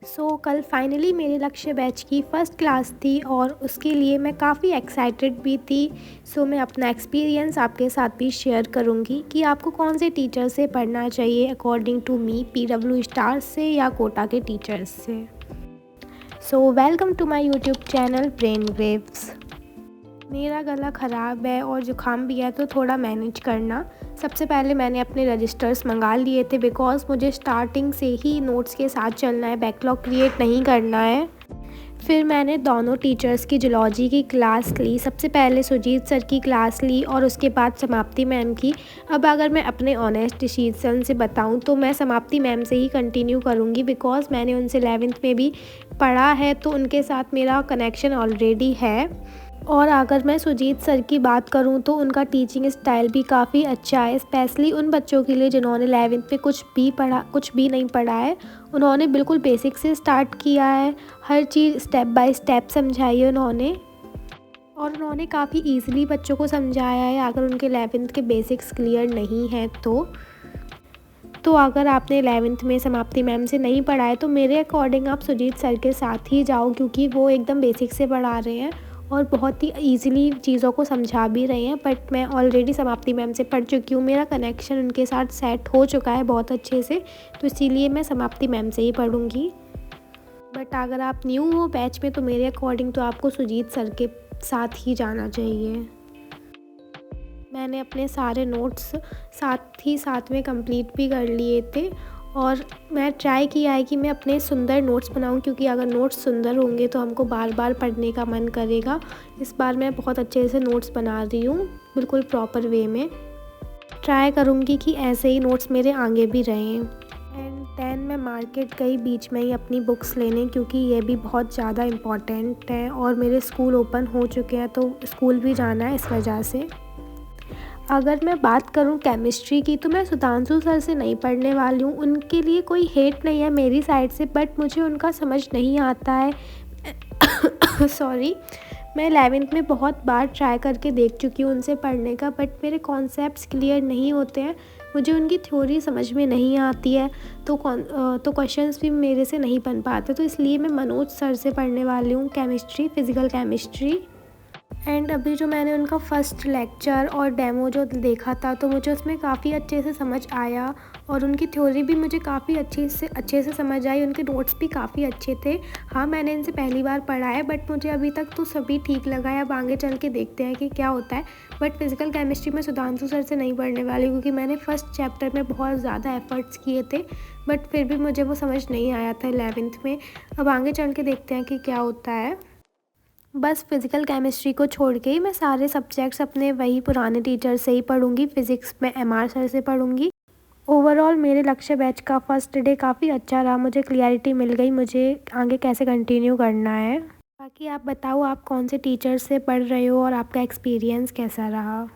कल फाइनली मेरे लक्ष्य बैच की फ़र्स्ट क्लास थी और उसके लिए मैं काफ़ी एक्साइटेड भी थी। मैं अपना एक्सपीरियंस आपके साथ भी शेयर करूँगी कि आपको कौन से टीचर से पढ़ना चाहिए according to me, PW star से या कोटा के टीचर्स से। Welcome to my YouTube channel brain waves. मेरा गला ख़राब है और ज़ुकाम भी है, तो थोड़ा मैनेज करना। सबसे पहले मैंने अपने रजिस्टर्स मंगा लिए थे बिकॉज़ मुझे स्टार्टिंग से ही नोट्स के साथ चलना है, बैकलॉग क्रिएट नहीं करना है। फिर मैंने दोनों टीचर्स की जूलॉजी की क्लास ली। सबसे पहले सुजीत सर की क्लास ली और उसके बाद समाप्ति मैम की। अब अगर मैं अपने ऑनेस्ट डिसीजन से बताऊं तो मैं समाप्ति मैम से ही कंटिन्यू करूंगी बिकॉज़ मैंने उनसे 11th में भी पढ़ा है, तो उनके साथ मेरा कनेक्शन ऑलरेडी है। और अगर मैं सुजीत सर की बात करूं तो उनका टीचिंग स्टाइल भी काफ़ी अच्छा है, स्पेशली उन बच्चों के लिए जिन्होंने 11th में कुछ भी नहीं पढ़ा है। उन्होंने बिल्कुल बेसिक से स्टार्ट किया है, हर चीज़ स्टेप बाय स्टेप समझाई है उन्होंने, और उन्होंने काफ़ी ईजिली बच्चों को समझाया है अगर उनके 11th के बेसिक्स क्लियर नहीं हैं तो अगर आपने 11th में समाप्ति मैम से नहीं पढ़ा है तो मेरे अकॉर्डिंग आप सुजीत सर के साथ ही जाओ, क्योंकि वो एकदम बेसिक से पढ़ा रहे हैं और बहुत ही ईज़िली चीज़ों को समझा भी रहे हैं। बट मैं ऑलरेडी समाप्ति मैम से पढ़ चुकी हूँ, मेरा कनेक्शन उनके साथ सेट हो चुका है बहुत अच्छे से, तो इसीलिए मैं समाप्ति मैम से ही पढ़ूँगी। बट अगर आप न्यू हो बैच में तो मेरे अकॉर्डिंग तो आपको सुजीत सर के साथ ही जाना चाहिए। मैंने अपने सारे नोट्स साथ में कंप्लीट भी कर लिए थे और मैं ट्राई किया है कि मैं अपने सुंदर नोट्स बनाऊं, क्योंकि अगर नोट्स सुंदर होंगे तो हमको बार बार पढ़ने का मन करेगा। इस बार मैं बहुत अच्छे से नोट्स बना रही हूँ, बिल्कुल प्रॉपर वे में। ट्राई करूँगी कि ऐसे ही नोट्स मेरे आगे भी रहें। एंड देन मैं मार्केट गई बीच में ही अपनी बुक्स लेने, क्योंकि ये भी बहुत ज़्यादा इम्पॉर्टेंट है और मेरे स्कूल ओपन हो चुके हैं तो स्कूल भी जाना है इस वजह से। अगर मैं बात करूं केमिस्ट्री की तो मैं सुधांशु सर से नहीं पढ़ने वाली हूं। उनके लिए कोई हेट नहीं है मेरी साइड से, बट मुझे उनका समझ नहीं आता है। सॉरी, मैं 11th में बहुत बार ट्राई करके देख चुकी हूँ उनसे पढ़ने का, बट मेरे कॉन्सेप्ट्स क्लियर नहीं होते हैं, मुझे उनकी थ्योरी समझ में नहीं आती है, तो क्वेश्चंस भी मेरे से नहीं बन पाते, तो इसलिए मैं मनोज सर से पढ़ने वाली हूँ केमिस्ट्री, फिज़िकल केमिस्ट्री। एंड अभी जो मैंने उनका फ़र्स्ट लेक्चर और डेमो जो देखा था तो मुझे उसमें काफ़ी अच्छे से समझ आया और उनकी थ्योरी भी मुझे काफ़ी अच्छे से समझ आई। उनके नोट्स भी काफ़ी अच्छे थे। हाँ, मैंने इनसे पहली बार पढ़ा है बट मुझे अभी तक तो सभी ठीक लगा है। अब आगे चल के देखते हैं कि क्या होता है। बट फिज़िकल केमिस्ट्री में सुधांशु सर से नहीं पढ़ने वाली, क्योंकि मैंने फ़र्स्ट चैप्टर में बहुत ज़्यादा एफ़र्ट्स किए थे बट फिर भी मुझे वो समझ नहीं आया था 11th में। अब आगे चल के देखते हैं कि क्या होता है। बस फिज़िकल केमिस्ट्री को छोड़ के ही मैं सारे सब्जेक्ट्स अपने वही पुराने टीचर से ही पढ़ूंगी। फ़िज़िक्स में एमआर सर से पढ़ूंगी। ओवरऑल मेरे लक्ष्य बैच का फ़र्स्ट डे काफ़ी अच्छा रहा, मुझे क्लियरिटी मिल गई मुझे आगे कैसे कंटिन्यू करना है। बाकी आप बताओ, आप कौन से टीचर से पढ़ रहे हो और आपका एक्सपीरियंस कैसा रहा।